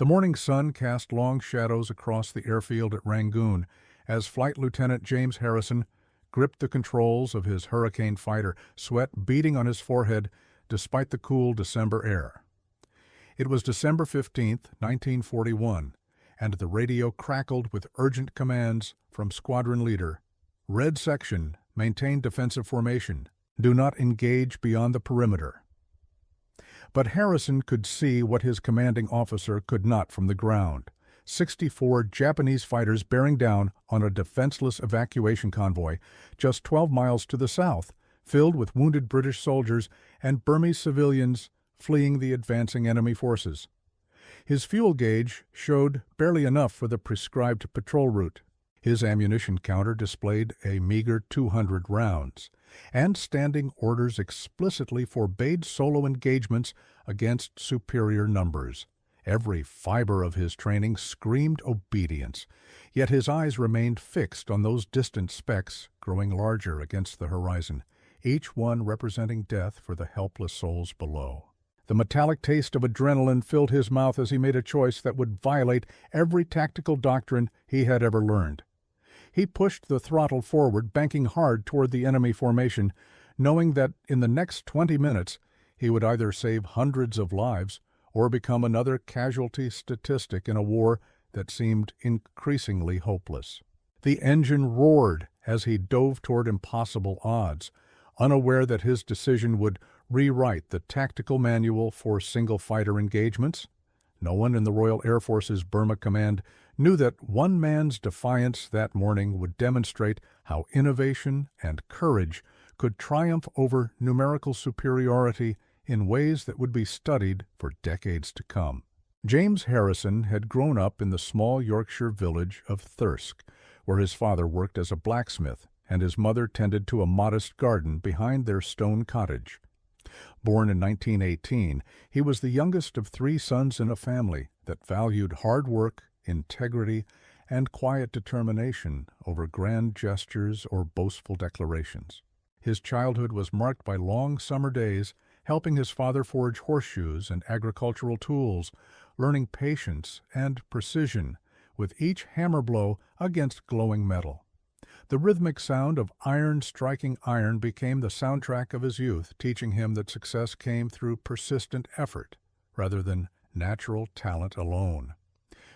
The morning sun cast long shadows across the airfield at Rangoon as Flight Lieutenant James Harrison gripped the controls of his Hurricane fighter, sweat beading on his forehead despite the cool December air. It was December 15, 1941, and the radio crackled with urgent commands from squadron leader. Red section, maintain defensive formation. Do not engage beyond the perimeter. But Harrison could see what his commanding officer could not from the ground. 64 Japanese fighters bearing down on a defenseless evacuation convoy just 12 miles to the south, filled with wounded British soldiers and Burmese civilians fleeing the advancing enemy forces. His fuel gauge showed barely enough for the prescribed patrol route. His ammunition counter displayed a meager 200 rounds, and standing orders explicitly forbade solo engagements against superior numbers. Every fiber of his training screamed obedience, yet his eyes remained fixed on those distant specks growing larger against the horizon, each one representing death for the helpless souls below. The metallic taste of adrenaline filled his mouth as he made a choice that would violate every tactical doctrine he had ever learned. He pushed the throttle forward, banking hard toward the enemy formation, knowing that in the next 20 minutes he would either save hundreds of lives or become another casualty statistic in a war that seemed increasingly hopeless. The engine roared as he dove toward impossible odds, unaware that his decision would rewrite the tactical manual for single-fighter engagements. No one in the Royal Air Force's Burma Command knew that one man's defiance that morning would demonstrate how innovation and courage could triumph over numerical superiority in ways that would be studied for decades to come. James Harrison had grown up in the small Yorkshire village of Thirsk, where his father worked as a blacksmith and his mother tended to a modest garden behind their stone cottage. Born in 1918, he was the youngest of 3 sons in a family that valued hard work, integrity, and quiet determination over grand gestures or boastful declarations. His childhood was marked by long summer days, helping his father forge horseshoes and agricultural tools, learning patience and precision with each hammer blow against glowing metal. The rhythmic sound of iron striking iron became the soundtrack of his youth, teaching him that success came through persistent effort rather than natural talent alone.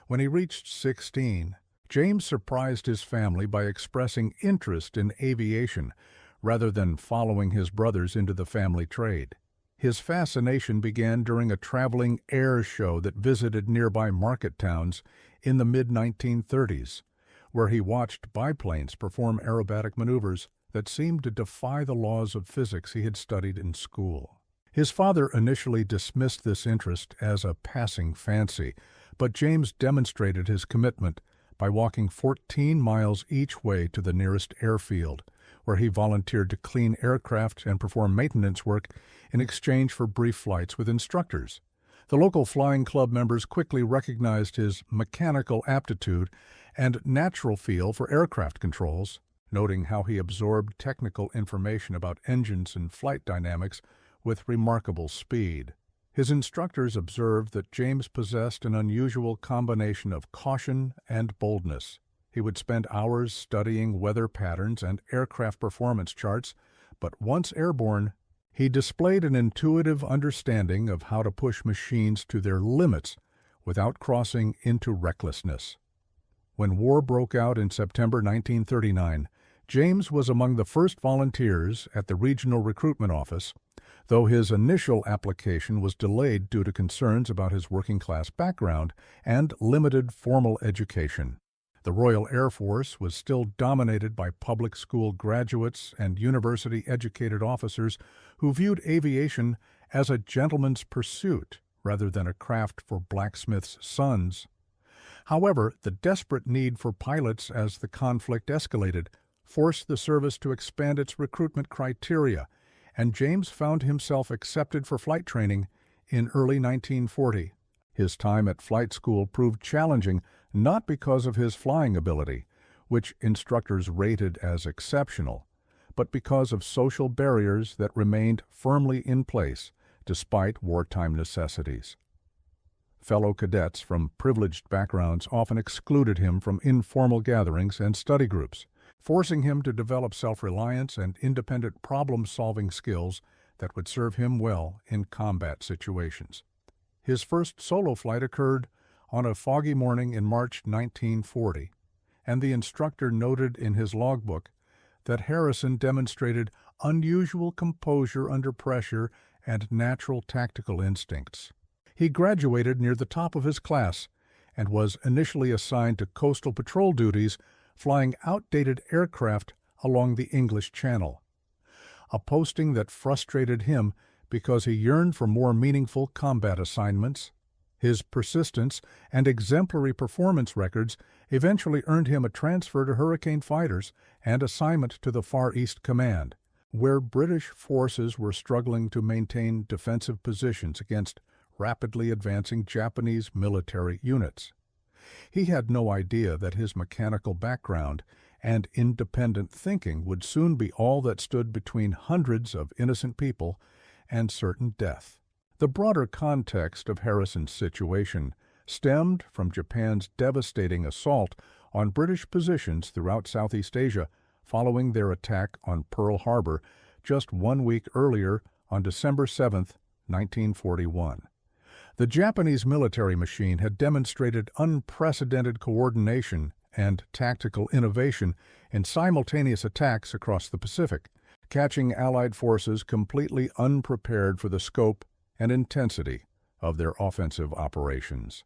When he reached 16, James surprised his family by expressing interest in aviation rather than following his brothers into the family trade. His fascination began during a traveling air show that visited nearby market towns in the mid-1930s, where he watched biplanes perform aerobatic maneuvers that seemed to defy the laws of physics he had studied in school. His father initially dismissed this interest as a passing fancy, but James demonstrated his commitment by walking 14 miles each way to the nearest airfield, where he volunteered to clean aircraft and perform maintenance work in exchange for brief flights with instructors. The local flying club members quickly recognized his mechanical aptitude and natural feel for aircraft controls, noting how he absorbed technical information about engines and flight dynamics with remarkable speed. His instructors observed that James possessed an unusual combination of caution and boldness. He would spend hours studying weather patterns and aircraft performance charts, but once airborne, he displayed an intuitive understanding of how to push machines to their limits without crossing into recklessness. When war broke out in September 1939, James was among the first volunteers at the Regional Recruitment Office, though his initial application was delayed due to concerns about his working-class background and limited formal education. The Royal Air Force was still dominated by public school graduates and university-educated officers who viewed aviation as a gentleman's pursuit rather than a craft for blacksmiths' sons. However, the desperate need for pilots as the conflict escalated forced the service to expand its recruitment criteria, and James found himself accepted for flight training in early 1940. His time at flight school proved challenging not because of his flying ability, which instructors rated as exceptional, but because of social barriers that remained firmly in place despite wartime necessities. Fellow cadets from privileged backgrounds often excluded him from informal gatherings and study groups, forcing him to develop self-reliance and independent problem-solving skills that would serve him well in combat situations. His first solo flight occurred on a foggy morning in March 1940, and the instructor noted in his logbook that Harrison demonstrated unusual composure under pressure and natural tactical instincts. He graduated near the top of his class and was initially assigned to coastal patrol duties, flying outdated aircraft along the English Channel, a posting that frustrated him because he yearned for more meaningful combat assignments. His persistence and exemplary performance records eventually earned him a transfer to Hurricane fighters and assignment to the Far East Command, where British forces were struggling to maintain defensive positions against rapidly advancing Japanese military units. He had no idea that his mechanical background and independent thinking would soon be all that stood between hundreds of innocent people and certain death. The broader context of Harrison's situation stemmed from Japan's devastating assault on British positions throughout Southeast Asia following their attack on Pearl Harbor just 1 week earlier on December 7, 1941. The Japanese military machine had demonstrated unprecedented coordination and tactical innovation in simultaneous attacks across the Pacific, catching Allied forces completely unprepared for the scope and intensity of their offensive operations.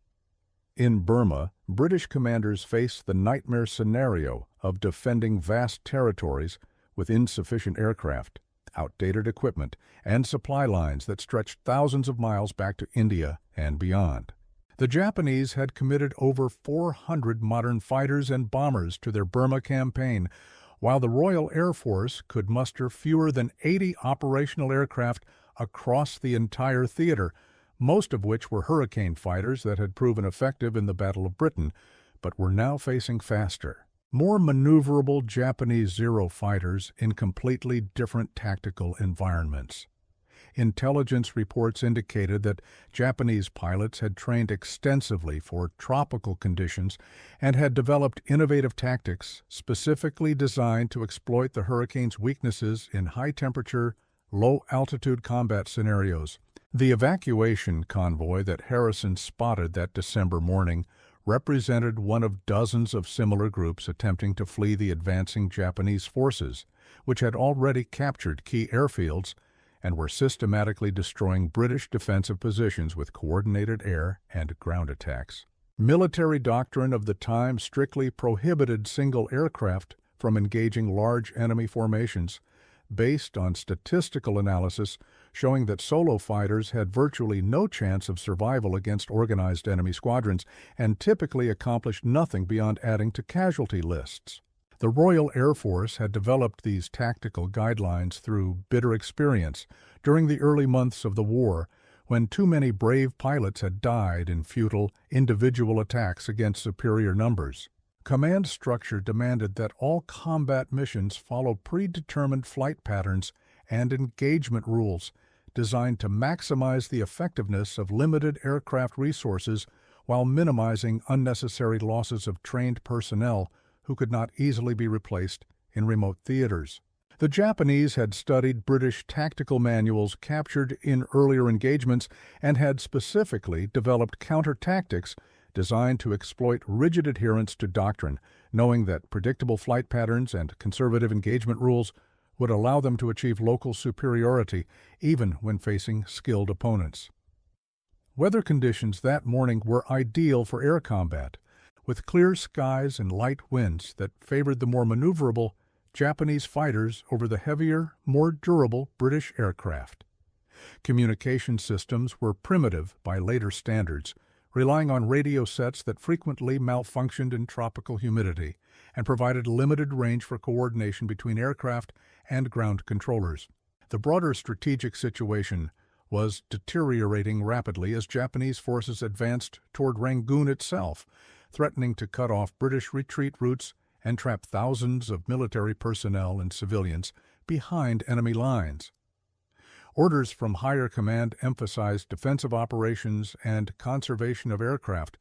In Burma, British commanders faced the nightmare scenario of defending vast territories with insufficient aircraft, outdated equipment, and supply lines that stretched thousands of miles back to India and beyond. The Japanese had committed over 400 modern fighters and bombers to their Burma campaign, while the Royal Air Force could muster fewer than 80 operational aircraft across the entire theater, most of which were Hurricane fighters that had proven effective in the Battle of Britain, but were now facing faster, more maneuverable Japanese Zero fighters in completely different tactical environments. Intelligence reports indicated that Japanese pilots had trained extensively for tropical conditions and had developed innovative tactics specifically designed to exploit the Hurricane's weaknesses in high-temperature, low-altitude combat scenarios. The evacuation convoy that Harrison spotted that December morning represented one of dozens of similar groups attempting to flee the advancing Japanese forces, which had already captured key airfields and were systematically destroying British defensive positions with coordinated air and ground attacks. Military doctrine of the time strictly prohibited single aircraft from engaging large enemy formations, based on statistical analysis showing that solo fighters had virtually no chance of survival against organized enemy squadrons and typically accomplished nothing beyond adding to casualty lists. The Royal Air Force had developed these tactical guidelines through bitter experience during the early months of the war, when too many brave pilots had died in futile individual attacks against superior numbers. Command structure demanded that all combat missions follow predetermined flight patterns and engagement rules designed to maximize the effectiveness of limited aircraft resources while minimizing unnecessary losses of trained personnel who could not easily be replaced in remote theaters. The Japanese had studied British tactical manuals captured in earlier engagements and had specifically developed counter-tactics designed to exploit rigid adherence to doctrine, knowing that predictable flight patterns and conservative engagement rules would allow them to achieve local superiority even when facing skilled opponents. Weather conditions that morning were ideal for air combat, with clear skies and light winds that favored the more maneuverable Japanese fighters over the heavier, more durable British aircraft. Communication systems were primitive by later standards, relying on radio sets that frequently malfunctioned in tropical humidity and provided limited range for coordination between aircraft and ground controllers. The broader strategic situation was deteriorating rapidly as Japanese forces advanced toward Rangoon itself, threatening to cut off British retreat routes and trap thousands of military personnel and civilians behind enemy lines. Orders from higher command emphasized defensive operations and conservation of aircraft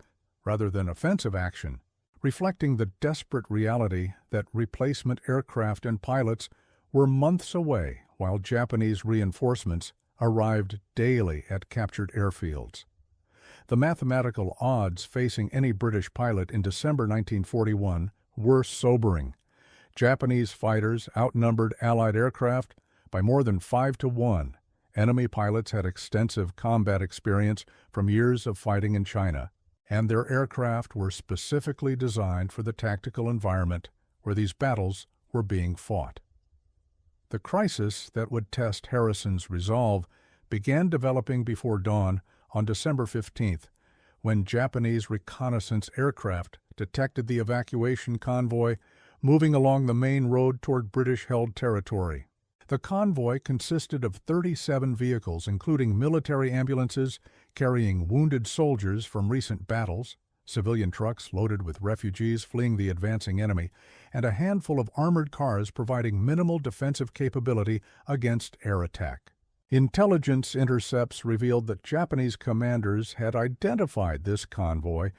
rather than offensive action, reflecting the desperate reality that replacement aircraft and pilots were months away while Japanese reinforcements arrived daily at captured airfields. The mathematical odds facing any British pilot in December 1941 were sobering. Japanese fighters outnumbered Allied aircraft by more than 5-1. Enemy pilots had extensive combat experience from years of fighting in China, and their aircraft were specifically designed for the tactical environment where these battles were being fought. The crisis that would test Harrison's resolve began developing before dawn on December 15th, when Japanese reconnaissance aircraft detected the evacuation convoy moving along the main road toward British-held territory. The convoy consisted of 37 vehicles, including military ambulances carrying wounded soldiers from recent battles, civilian trucks loaded with refugees fleeing the advancing enemy, and a handful of armored cars providing minimal defensive capability against air attack. Intelligence intercepts revealed that Japanese commanders had identified this convoy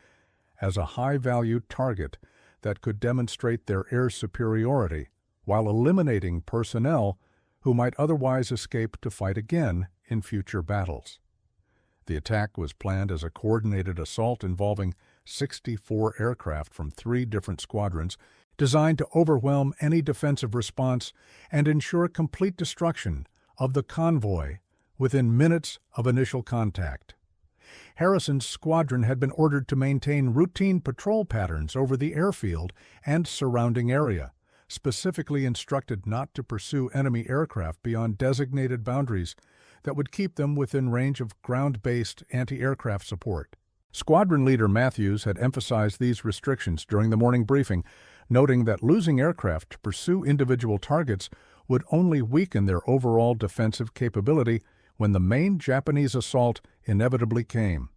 as a high-value target that could demonstrate their air superiority while eliminating personnel who might otherwise escape to fight again in future battles. The attack was planned as a coordinated assault involving 64 aircraft from 3 different squadrons, designed to overwhelm any defensive response and ensure complete destruction of the convoy within minutes of initial contact. Harrison's squadron had been ordered to maintain routine patrol patterns over the airfield and surrounding area, specifically instructed not to pursue enemy aircraft beyond designated boundaries that would keep them within range of ground-based anti-aircraft support. Squadron leader Matthews had emphasized these restrictions during the morning briefing, noting that losing aircraft to pursue individual targets would only weaken their overall defensive capability when the main Japanese assault inevitably came.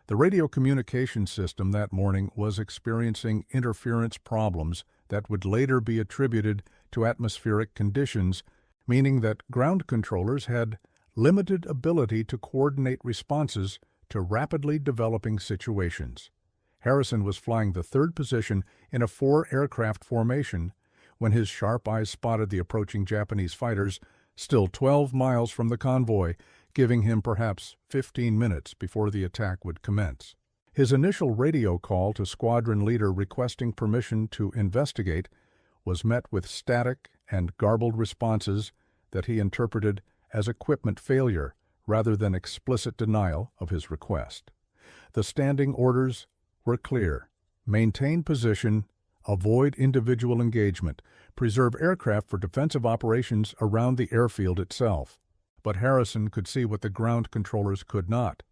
The radio communication system that morning was experiencing interference problems that would later be attributed to atmospheric conditions, meaning that ground controllers had limited ability to coordinate responses to rapidly developing situations. Harrison was flying the 3rd position in a 4-aircraft formation when his sharp eyes spotted the approaching Japanese fighters, still 12 miles from the convoy, giving him perhaps 15 minutes before the attack would commence. His initial radio call to squadron leader requesting permission to investigate was met with static and garbled responses that he interpreted as equipment failure rather than explicit denial of his request. The standing orders were clear: maintain position, avoid individual engagement, preserve aircraft for defensive operations around the airfield itself. But Harrison could see what the ground controllers could not.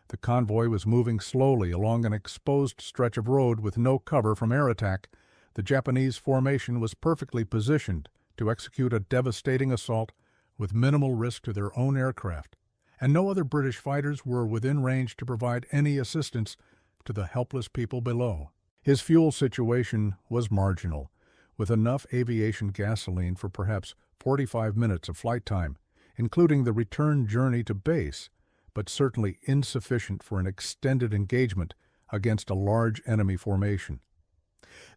The convoy was moving slowly along an exposed stretch of road with no cover from air attack. The Japanese formation was perfectly positioned to execute a devastating assault with minimal risk to their own aircraft, and no other British fighters were within range to provide any assistance to the helpless people below. His fuel situation was marginal, with enough aviation gasoline for perhaps 45 minutes of flight time, including the return journey to base, but certainly insufficient for an extended engagement against a large enemy formation.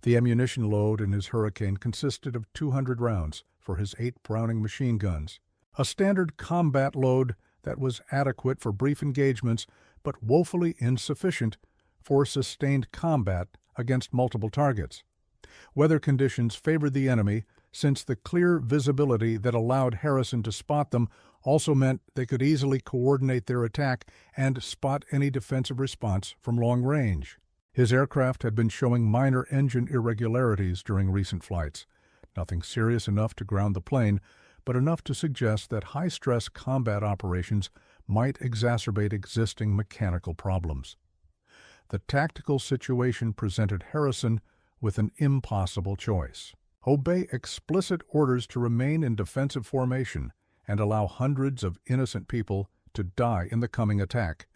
The ammunition load in his Hurricane consisted of 200 rounds for his 8 Browning machine guns, a standard combat load that was adequate for brief engagements but woefully insufficient for sustained combat against multiple targets. Weather conditions favored the enemy, since the clear visibility that allowed Harrison to spot them also meant they could easily coordinate their attack and spot any defensive response from long range. His aircraft had been showing minor engine irregularities during recent flights, nothing serious enough to ground the plane, but enough to suggest that high-stress combat operations might exacerbate existing mechanical problems. The tactical situation presented Harrison with an impossible choice: obey explicit orders to remain in defensive formation and allow hundreds of innocent people to die in the coming attack,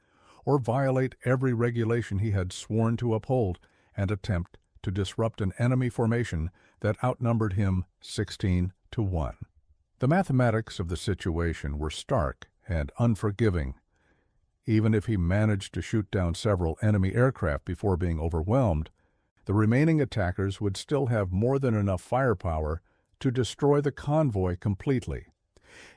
or violate every regulation he had sworn to uphold and attempt to disrupt an enemy formation that outnumbered him 16-1. The mathematics of the situation were stark and unforgiving. Even if he managed to shoot down several enemy aircraft before being overwhelmed, the remaining attackers would still have more than enough firepower to destroy the convoy completely.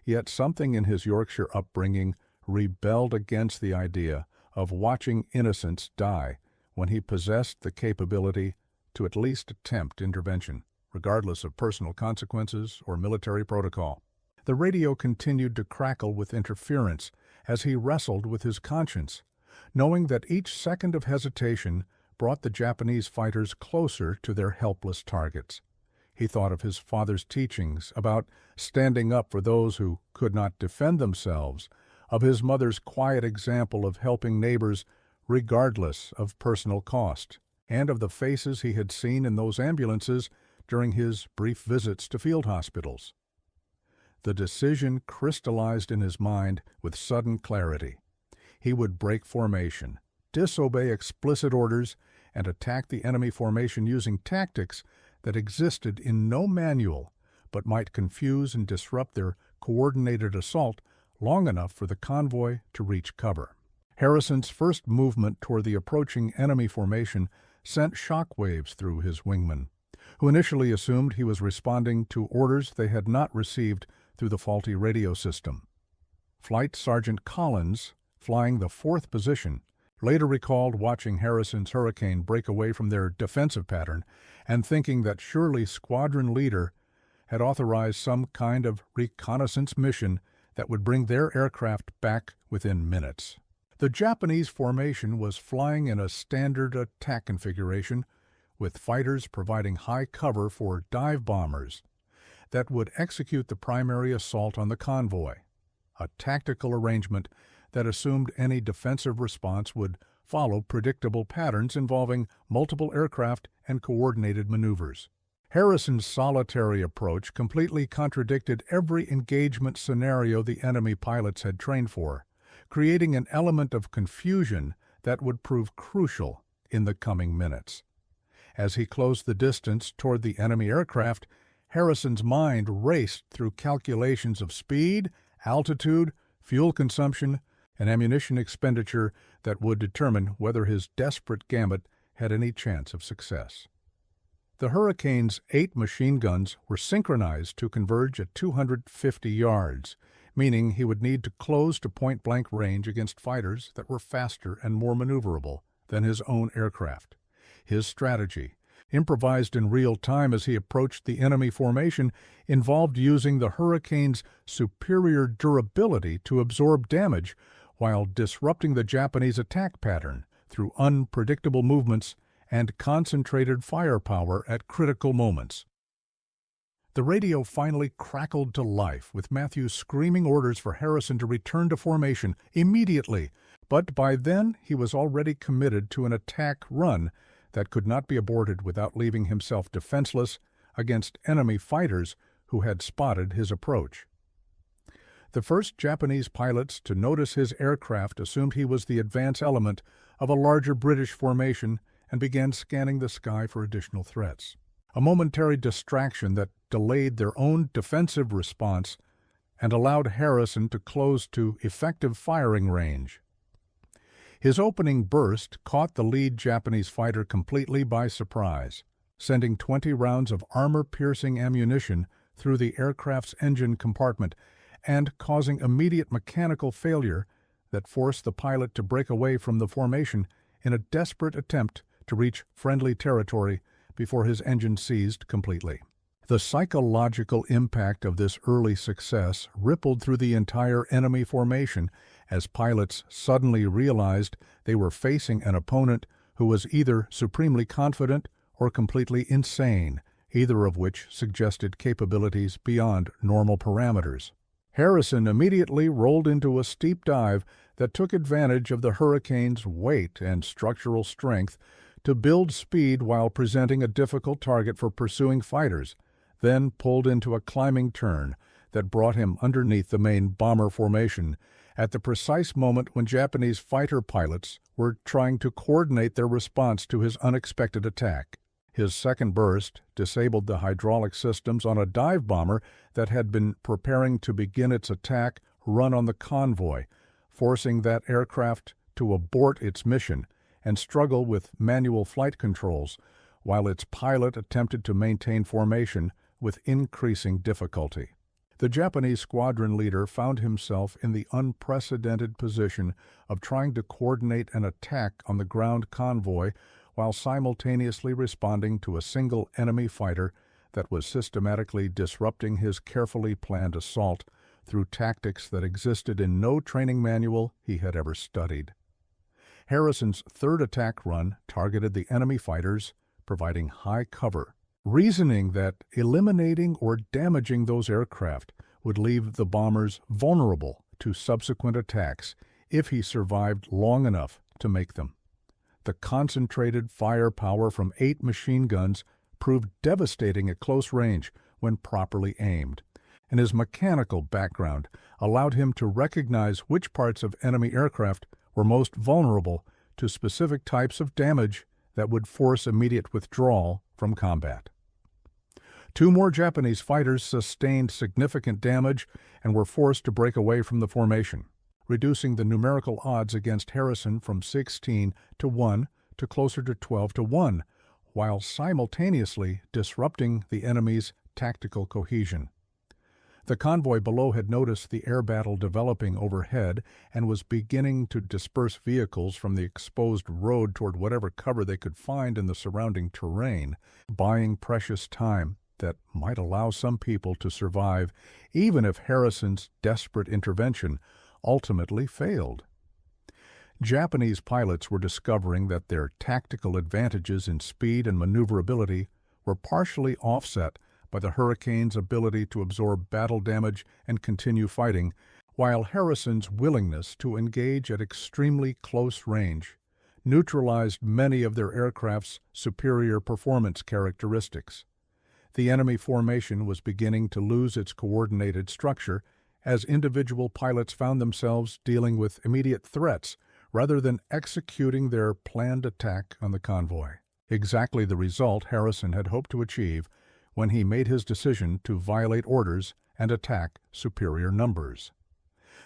Yet something in his Yorkshire upbringing rebelled against the idea of watching innocents die when he possessed the capability to at least attempt intervention, regardless of personal consequences or military protocol. The radio continued to crackle with interference as he wrestled with his conscience, knowing that each second of hesitation brought the Japanese fighters closer to their helpless targets. He thought of his father's teachings about standing up for those who could not defend themselves, of his mother's quiet example of helping neighbors regardless of personal cost, and of the faces he had seen in those ambulances during his brief visits to field hospitals. The decision crystallized in his mind with sudden clarity. He would break formation, disobey explicit orders, and attack the enemy formation using tactics that existed in no manual but might confuse and disrupt their coordinated assault long enough for the convoy to reach cover. Harrison's first movement toward the approaching enemy formation sent shock waves through his wingmen, who initially assumed he was responding to orders they had not received through the faulty radio system. Flight Sergeant Collins, flying the 4th position, later recalled watching Harrison's Hurricane break away from their defensive pattern and thinking that surely squadron leader had authorized some kind of reconnaissance mission that would bring their aircraft back within minutes. The Japanese formation was flying in a standard attack configuration, with fighters providing high cover for dive bombers that would execute the primary assault on the convoy, a tactical arrangement that assumed any defensive response would follow predictable patterns involving multiple aircraft and coordinated maneuvers. Harrison's solitary approach completely contradicted every engagement scenario the enemy pilots had trained for, creating an element of confusion that would prove crucial in the coming minutes. As he closed the distance toward the enemy aircraft, Harrison's mind raced through calculations of speed, altitude, fuel consumption, and ammunition expenditure that would determine whether his desperate gambit had any chance of success. The Hurricane's 8 machine guns were synchronized to converge at 250 yards, meaning he would need to close to point-blank range against fighters that were faster and more maneuverable than his own aircraft. His strategy, improvised in real time as he approached the enemy formation, involved using the Hurricane's superior durability to absorb damage while disrupting the Japanese attack pattern through unpredictable movements and concentrated firepower at critical moments. The radio finally crackled to life, with Matthews screaming orders for Harrison to return to formation immediately, but by then he was already committed to an attack run that could not be aborted without leaving himself defenseless against enemy fighters who had spotted his approach. The first Japanese pilots to notice his aircraft assumed he was the advance element of a larger British formation and began scanning the sky for additional threats, a momentary distraction that delayed their own defensive response and allowed Harrison to close to effective firing range. His opening burst caught the lead Japanese fighter completely by surprise, sending 20 rounds of armor-piercing ammunition through the aircraft's engine compartment and causing immediate mechanical failure that forced the pilot to break away from the formation in a desperate attempt to reach friendly territory before his engine seized completely. The psychological impact of this early success rippled through the entire enemy formation as pilots suddenly realized they were facing an opponent who was either supremely confident or completely insane, either of which suggested capabilities beyond normal parameters. Harrison immediately rolled into a steep dive that took advantage of the Hurricane's weight and structural strength to build speed while presenting a difficult target for pursuing fighters, then pulled into a climbing turn that brought him underneath the main bomber formation at the precise moment when Japanese fighter pilots were trying to coordinate their response to his unexpected attack. His second burst disabled the hydraulic systems on a dive bomber that had been preparing to begin its attack run on the convoy, forcing that aircraft to abort its mission and struggle with manual flight controls, while its pilot attempted to maintain formation with increasing difficulty. The Japanese squadron leader found himself in the unprecedented position of trying to coordinate an attack on the ground convoy while simultaneously responding to a single enemy fighter that was systematically disrupting his carefully planned assault through tactics that existed in no training manual he had ever studied. Harrison's third attack run targeted the enemy fighters, providing high cover, reasoning that eliminating or damaging those aircraft would leave the bombers vulnerable to subsequent attacks if he survived long enough to make them. The concentrated firepower from 8 machine guns proved devastating at close range when properly aimed, and his mechanical background allowed him to recognize which parts of enemy aircraft were most vulnerable to specific types of damage that would force immediate withdrawal from combat. 2 more Japanese fighters sustained significant damage and were forced to break away from the formation, reducing the numerical odds against Harrison from 16-1 to closer to 12-1, while simultaneously disrupting the enemy's tactical cohesion. The convoy below had noticed the air battle developing overhead and was beginning to disperse vehicles from the exposed road toward whatever cover they could find in the surrounding terrain, buying precious time that might allow some people to survive even if Harrison's desperate intervention ultimately failed. Japanese pilots were discovering that their tactical advantages in speed and maneuverability were partially offset by the Hurricane's ability to absorb battle damage and continue fighting, while Harrison's willingness to engage at extremely close range neutralized many of their aircraft's superior performance characteristics. The enemy formation was beginning to lose its coordinated structure as individual pilots found themselves dealing with immediate threats rather than executing their planned attack on the convoy. Exactly the result Harrison had hoped to achieve when he made his decision to violate orders and attack superior numbers.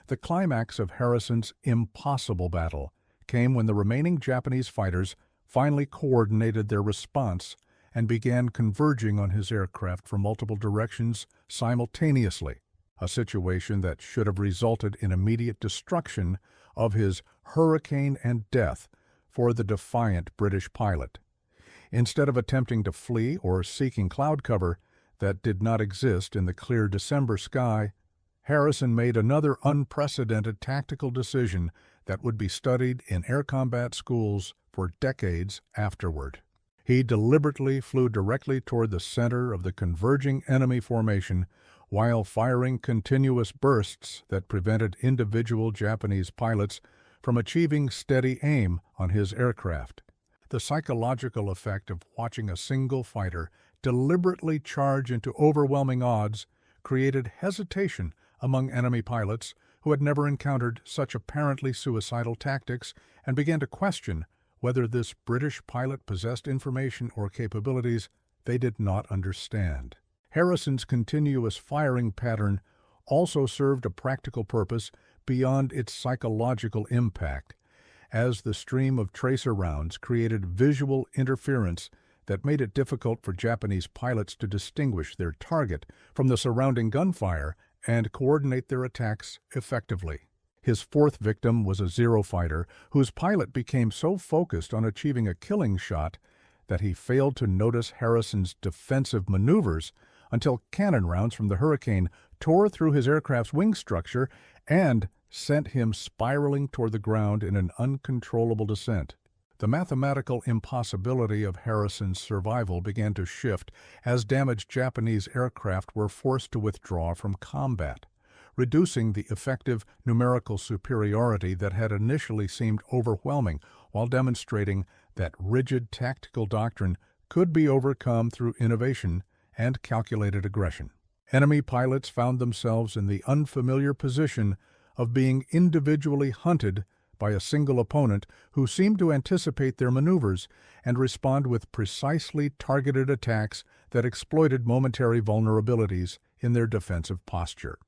The climax of Harrison's impossible battle came when the remaining Japanese fighters finally coordinated their response and began converging on his aircraft from multiple directions simultaneously, a situation that should have resulted in immediate destruction of his Hurricane and death for the defiant British pilot. Instead of attempting to flee or seeking cloud cover that did not exist in the clear December sky, Harrison made another unprecedented tactical decision that would be studied in air combat schools for decades afterward. He deliberately flew directly toward the center of the converging enemy formation while firing continuous bursts that prevented individual Japanese pilots from achieving steady aim on his aircraft. The psychological effect of watching a single fighter deliberately charge into overwhelming odds created hesitation among enemy pilots who had never encountered such apparently suicidal tactics and began to question whether this British pilot possessed information or capabilities they did not understand. Harrison's continuous firing pattern also served a practical purpose beyond its psychological impact, as the stream of tracer rounds created visual interference that made it difficult for Japanese pilots to distinguish their target from the surrounding gunfire and coordinate their attacks effectively. His fourth victim was a Zero fighter whose pilot became so focused on achieving a killing shot that he failed to notice Harrison's defensive maneuvers until cannon rounds from the Hurricane tore through his aircraft's wing structure and sent him spiraling toward the ground in an uncontrollable descent. The mathematical impossibility of Harrison's survival began to shift as damaged Japanese aircraft were forced to withdraw from combat, reducing the effective numerical superiority that had initially seemed overwhelming while demonstrating that rigid tactical doctrine could be overcome through innovation and calculated aggression. Enemy pilots found themselves in the unfamiliar position of being individually hunted by a single opponent who seemed to anticipate their maneuvers and respond with precisely targeted attacks that exploited momentary vulnerabilities in their defensive posture.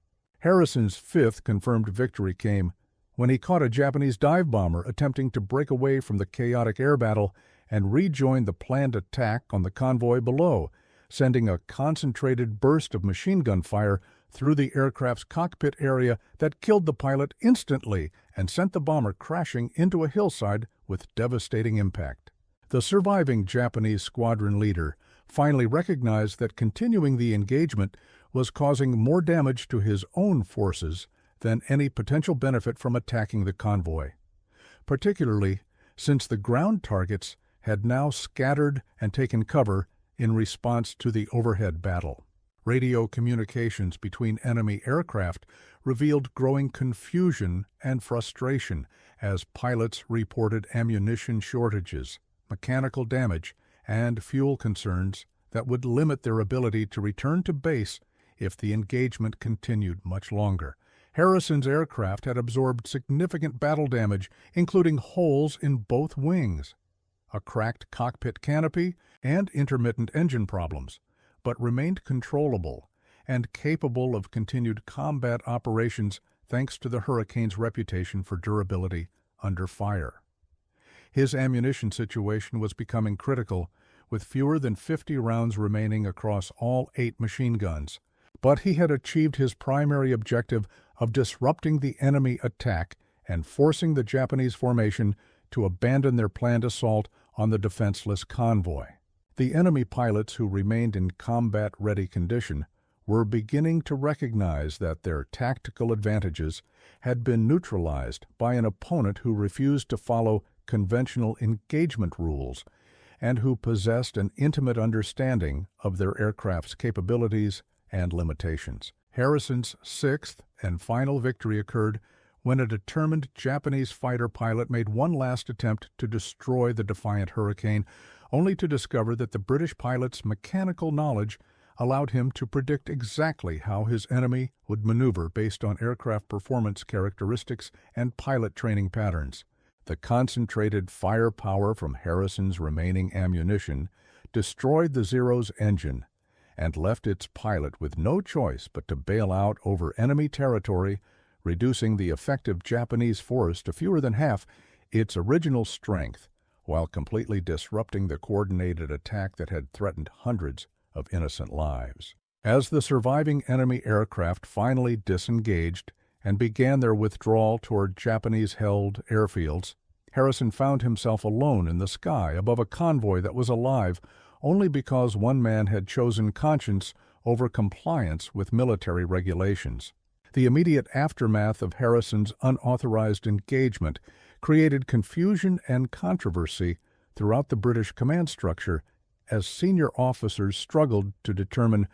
Harrison's fifth confirmed victory came when he caught a Japanese dive bomber attempting to break away from the chaotic air battle and rejoin the planned attack on the convoy below, sending a concentrated burst of machine gun fire through the aircraft's cockpit area that killed the pilot instantly and sent the bomber crashing into a hillside with devastating impact. The surviving Japanese squadron leader finally recognized that continuing the engagement was causing more damage to his own forces than any potential benefit from attacking the convoy, particularly since the ground targets had now scattered and taken cover in response to the overhead battle. Radio communications between enemy aircraft revealed growing confusion and frustration as pilots reported ammunition shortages, mechanical damage, and fuel concerns that would limit their ability to return to base if the engagement continued much longer. Harrison's aircraft had absorbed significant battle damage, including holes in both wings, a cracked cockpit canopy, and intermittent engine problems, but remained controllable and capable of continued combat operations thanks to the Hurricane's reputation for durability under fire. His ammunition situation was becoming critical, with fewer than 50 rounds remaining across all 8 machine guns, but he had achieved his primary objective of disrupting the enemy attack and forcing the Japanese formation to abandon their planned assault on the defenseless convoy. The enemy pilots who remained in combat-ready condition were beginning to recognize that their tactical advantages had been neutralized by an opponent who refused to follow conventional engagement rules and who possessed an intimate understanding of their aircraft's capabilities and limitations. Harrison's sixth and final victory occurred when a determined Japanese fighter pilot made one last attempt to destroy the defiant Hurricane, only to discover that the British pilot's mechanical knowledge allowed him to predict exactly how his enemy would maneuver based on aircraft performance characteristics and pilot training patterns. The concentrated firepower from Harrison's remaining ammunition destroyed the Zero's engine and left its pilot with no choice but to bail out over enemy territory, reducing the effective Japanese force to fewer than half its original strength, while completely disrupting the coordinated attack that had threatened hundreds of innocent lives. As the surviving enemy aircraft finally disengaged and began their withdrawal toward Japanese-held airfields, Harrison found himself alone in the sky above a convoy that was alive only because one man had chosen conscience over compliance with military regulations. The immediate aftermath of Harrison's unauthorized engagement created confusion and controversy throughout the British command structure as senior officers struggled to determine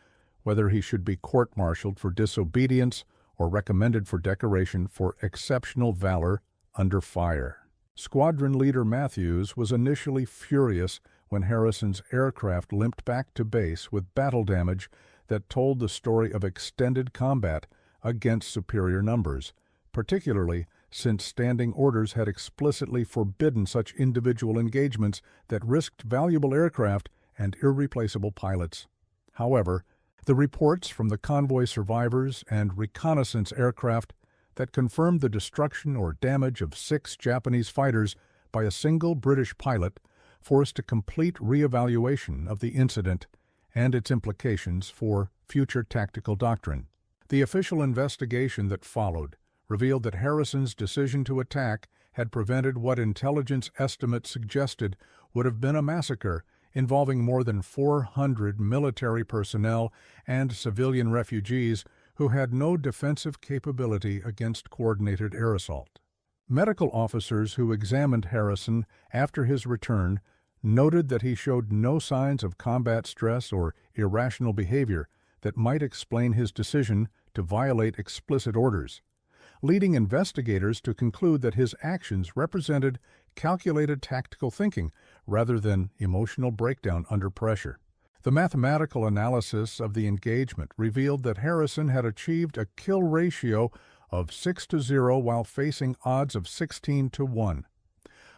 whether he should be court-martialed for disobedience or recommended for decoration for exceptional valor under fire. Squadron leader Matthews was initially furious when Harrison's aircraft limped back to base with battle damage that told the story of extended combat against superior numbers, particularly since standing orders had explicitly forbidden such individual engagements that risked valuable aircraft and irreplaceable pilots. However, the reports from the convoy survivors and reconnaissance aircraft that confirmed the destruction or damage of 6 Japanese fighters by a single British pilot forced a complete reevaluation of the incident and its implications for future tactical doctrine. The official investigation that followed revealed that Harrison's decision to attack had prevented what intelligence estimates suggested would have been a massacre involving more than 400 military personnel and civilian refugees who had no defensive capability against coordinated air assault. Medical officers who examined Harrison after his return noted that he showed no signs of combat stress or irrational behavior that might explain his decision to violate explicit orders, leading investigators to conclude that his actions represented calculated tactical thinking rather than emotional breakdown under pressure. The mathematical analysis of the engagement revealed that Harrison had achieved a kill ratio of 6-0 while facing odds of 16-1.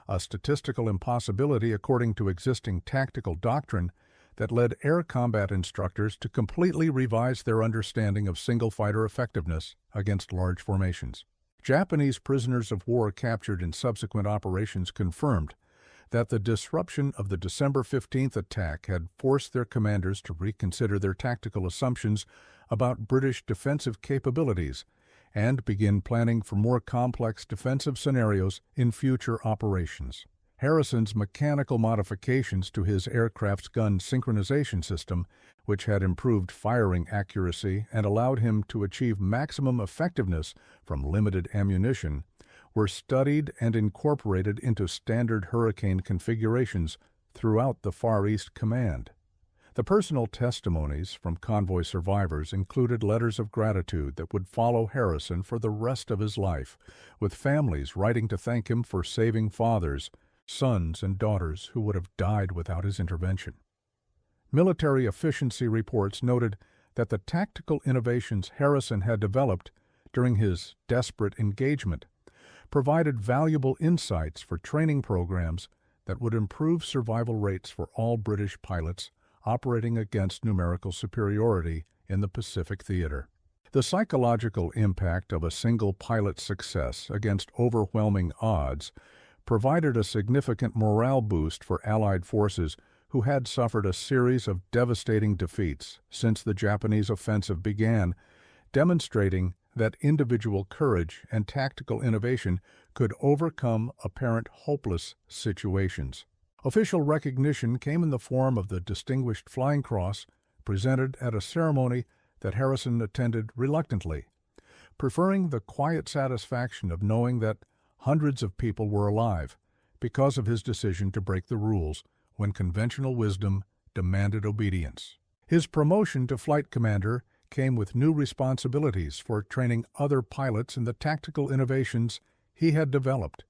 A statistical impossibility according to existing tactical doctrine that led air combat instructors to completely revise their understanding of single-fighter effectiveness against large formations. Japanese prisoners of war captured in subsequent operations confirmed that the disruption of the December 15th attack had forced their commanders to reconsider their tactical assumptions about British defensive capabilities and begin planning for more complex defensive scenarios in future operations. Harrison's mechanical modifications to his aircraft's gun synchronization system, which had improved firing accuracy and allowed him to achieve maximum effectiveness from limited ammunition, were studied and incorporated into standard Hurricane configurations throughout the Far East Command. The personal testimonies from convoy survivors included letters of gratitude that would follow Harrison for the rest of his life, with families writing to thank him for saving fathers, sons, and daughters who would have died without his intervention. Military efficiency reports noted that the tactical innovations Harrison had developed during his desperate engagement provided valuable insights for training programs that would improve survival rates for all British pilots operating against numerical superiority in the Pacific theater. The psychological impact of a single pilot's success against overwhelming odds provided a significant morale boost for Allied forces who had suffered a series of devastating defeats since the Japanese offensive began, demonstrating that individual courage and tactical innovation could overcome apparent hopeless situations. Official recognition came in the form of the Distinguished Flying Cross, presented at a ceremony that Harrison attended reluctantly, preferring the quiet satisfaction of knowing that hundreds of people were alive because of his decision to break the rules when conventional wisdom demanded obedience. His promotion to flight commander came with new responsibilities for training other pilots in the tactical innovations he had developed,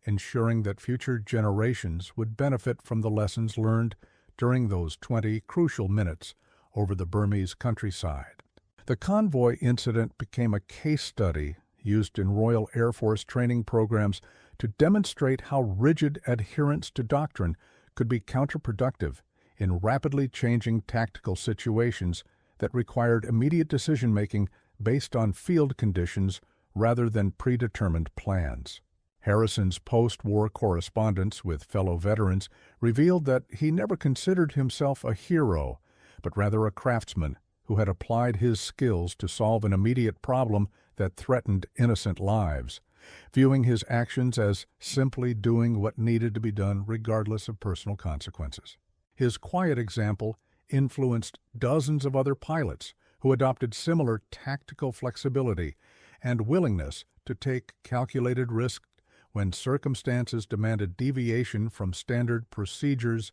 ensuring that future generations would benefit from the lessons learned during those 20 crucial minutes over the Burmese countryside. The convoy incident became a case study used in Royal Air Force training programs to demonstrate how rigid adherence to doctrine could be counterproductive in rapidly changing tactical situations that required immediate decision-making based on field conditions rather than predetermined plans. Harrison's post-war correspondence with fellow veterans revealed that he never considered himself a hero, but rather a craftsman who had applied his skills to solve an immediate problem that threatened innocent lives, viewing his actions as simply doing what needed to be done regardless of personal consequences. His quiet example influenced dozens of other pilots who adopted similar tactical flexibility and willingness to take calculated risks when circumstances demanded deviation from standard procedures,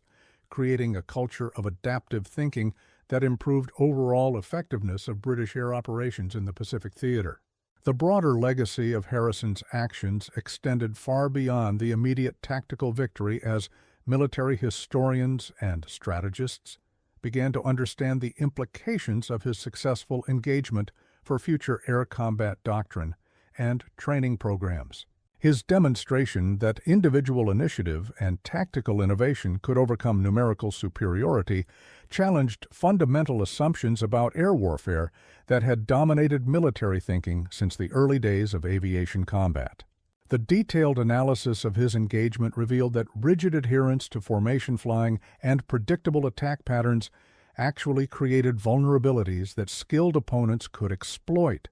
creating a culture of adaptive thinking that improved overall effectiveness of British air operations in the Pacific theater. The broader legacy of Harrison's actions extended far beyond the immediate tactical victory as military historians and strategists began to understand the implications of his successful engagement for future air combat doctrine and training programs. His demonstration that individual initiative and tactical innovation could overcome numerical superiority challenged fundamental assumptions about air warfare that had dominated military thinking since the early days of aviation combat. The detailed analysis of his engagement revealed that rigid adherence to formation flying and predictable attack patterns actually created vulnerabilities that skilled opponents could exploit,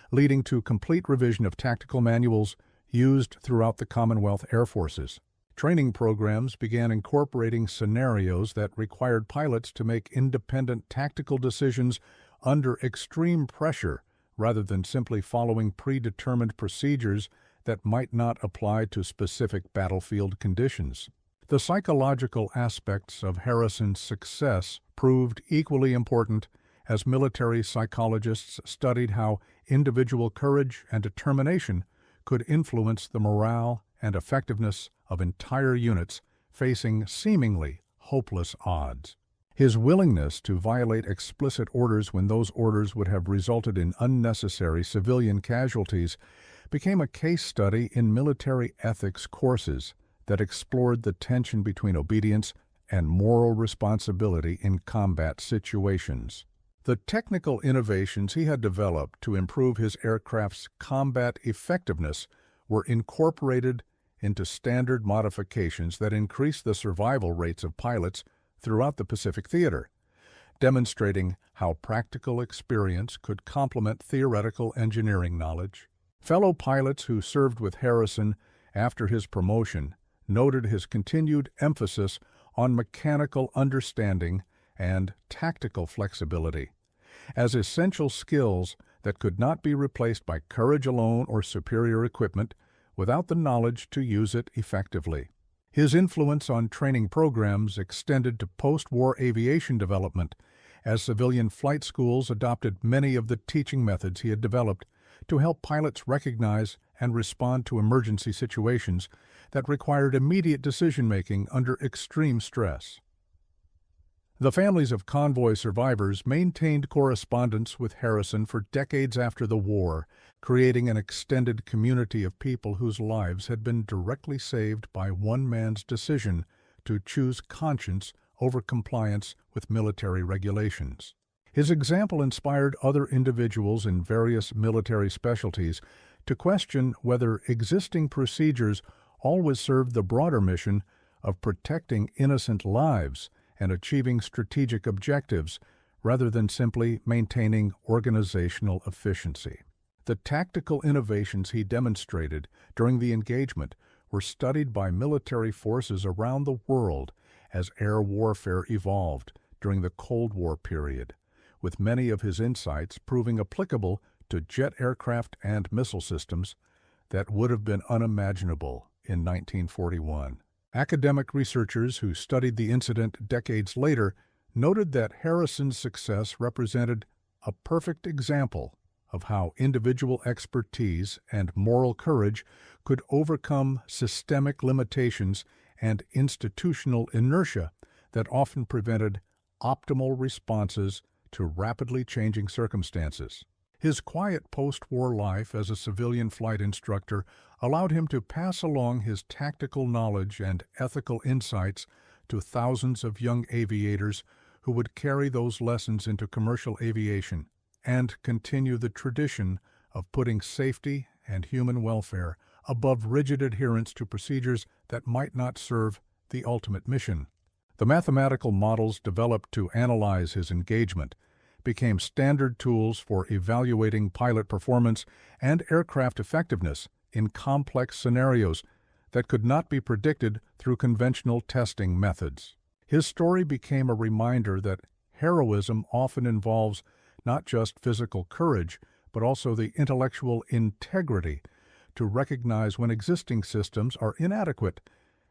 leading to complete revision of tactical manuals used throughout the Commonwealth Air Forces. Training programs began incorporating scenarios that required pilots to make independent tactical decisions under extreme pressure rather than simply following predetermined procedures that might not apply to specific battlefield conditions. The psychological aspects of Harrison's success proved equally important as military psychologists studied how individual courage and determination could influence the morale and effectiveness of entire units facing seemingly hopeless odds. His willingness to violate explicit orders when those orders would have resulted in unnecessary civilian casualties became a case study in military ethics courses that explored the tension between obedience and moral responsibility in combat situations. The technical innovations he had developed to improve his aircraft's combat effectiveness were incorporated into standard modifications that increased the survival rates of pilots throughout the Pacific Theater, demonstrating how practical experience could complement theoretical engineering knowledge. Fellow pilots who served with Harrison after his promotion noted his continued emphasis on mechanical understanding and tactical flexibility as essential skills that could not be replaced by courage alone or superior equipment without the knowledge to use it effectively. His influence on training programs extended to post-war aviation development, as civilian flight schools adopted many of the teaching methods he had developed to help pilots recognize and respond to emergency situations that required immediate decision-making under extreme stress. The families of convoy survivors maintained correspondence with Harrison for decades after the war, creating an extended community of people whose lives had been directly saved by one man's decision to choose conscience over compliance with military regulations. His example inspired other individuals in various military specialties to question whether existing procedures always served the broader mission of protecting innocent lives and achieving strategic objectives rather than simply maintaining organizational efficiency. The tactical innovations he demonstrated during the engagement were studied by military forces around the world as air warfare evolved during the Cold War period, with many of his insights proving applicable to jet aircraft and missile systems that would have been unimaginable in 1941. Academic researchers who studied the incident decades later noted that Harrison's success represented a perfect example of how individual expertise and moral courage could overcome systemic limitations and institutional inertia that often prevented optimal responses to rapidly changing circumstances. His quiet post-war life as a civilian flight instructor allowed him to pass along his tactical knowledge and ethical insights to thousands of young aviators who would carry those lessons into commercial aviation and continue the tradition of putting safety and human welfare above rigid adherence to procedures that might not serve the ultimate mission. The mathematical models developed to analyze his engagement became standard tools for evaluating pilot performance and aircraft effectiveness in complex scenarios that could not be predicted through conventional testing methods. His story became a reminder that heroism often involves not just physical courage, but also the intellectual integrity to recognize when existing systems are inadequate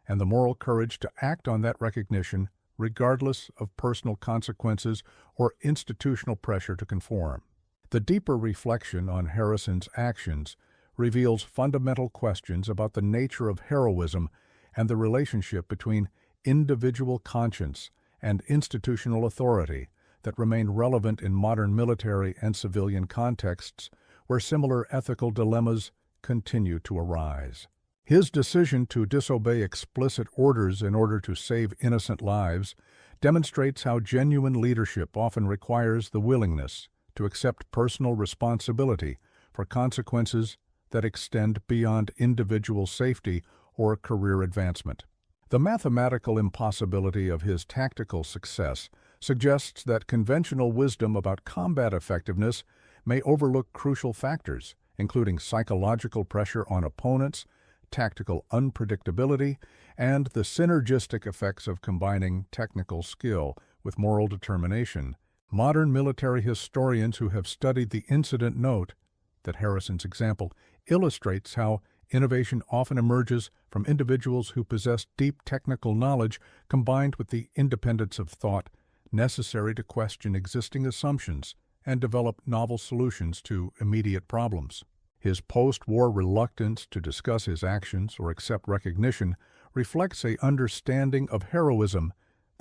and the moral courage to act on that recognition regardless of personal consequences or institutional pressure to conform. The deeper reflection on Harrison's actions reveals fundamental questions about the nature of heroism and the relationship between individual conscience and institutional authority that remain relevant in modern military and civilian contexts where similar ethical dilemmas continue to arise. His decision to disobey explicit orders in order to save innocent lives demonstrates how genuine leadership often requires the willingness to accept personal responsibility for consequences that extend beyond individual safety or career advancement. The mathematical impossibility of his tactical success suggests that conventional wisdom about combat effectiveness may overlook crucial factors, including psychological pressure on opponents, tactical unpredictability, and the synergistic effects of combining technical skill with moral determination. Modern military historians who have studied the incident note that Harrison's example illustrates how innovation often emerges from individuals who possess deep technical knowledge combined with the independence of thought necessary to question existing assumptions and develop novel solutions to immediate problems. His post-war reluctance to discuss his actions or accept recognition reflects an understanding of heroism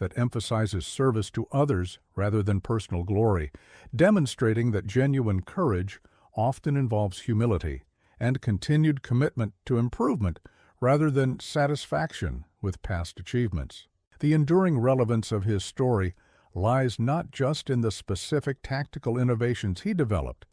that emphasizes service to others rather than personal glory, demonstrating that genuine courage often involves humility and continued commitment to improvement rather than satisfaction with past achievements. The enduring relevance of his story lies not just in the specific tactical innovations he developed,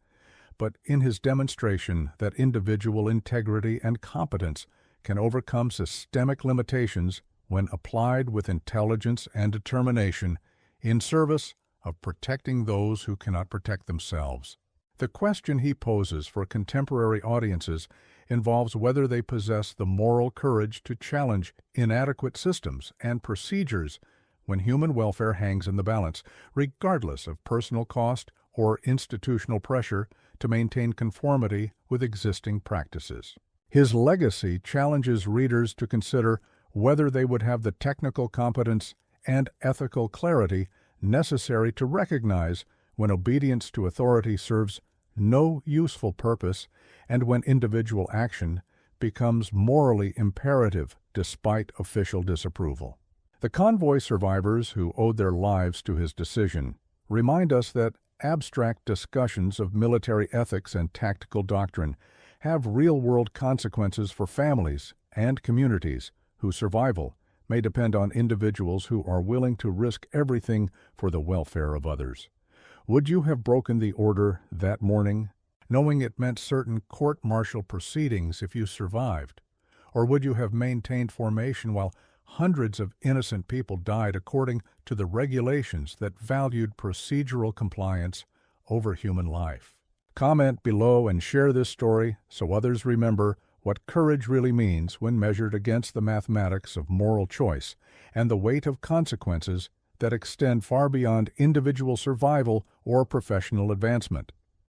but in his demonstration that individual integrity and competence can overcome systemic limitations when applied with intelligence and determination in service of protecting those who cannot protect themselves. The question he poses for contemporary audiences involves whether they possess the moral courage to challenge inadequate systems and procedures when human welfare hangs in the balance, regardless of personal cost or institutional pressure to maintain conformity with existing practices. His legacy challenges readers to consider whether they would have the technical competence and ethical clarity necessary to recognize when obedience to authority serves no useful purpose and when individual action becomes morally imperative despite official disapproval. The convoy survivors who owed their lives to his decision remind us that abstract discussions of military ethics and tactical doctrine have real-world consequences for families and communities whose survival may depend on individuals who are willing to risk everything for the welfare of others. Would you have broken the order that morning, knowing it meant certain court-martial proceedings if you survived? Or would you have maintained formation while hundreds of innocent people died according to the regulations that valued procedural compliance over human life? Comment below and share this story so others remember what courage really means when measured against the mathematics of moral choice and the weight of consequences that extend far beyond individual survival or professional advancement.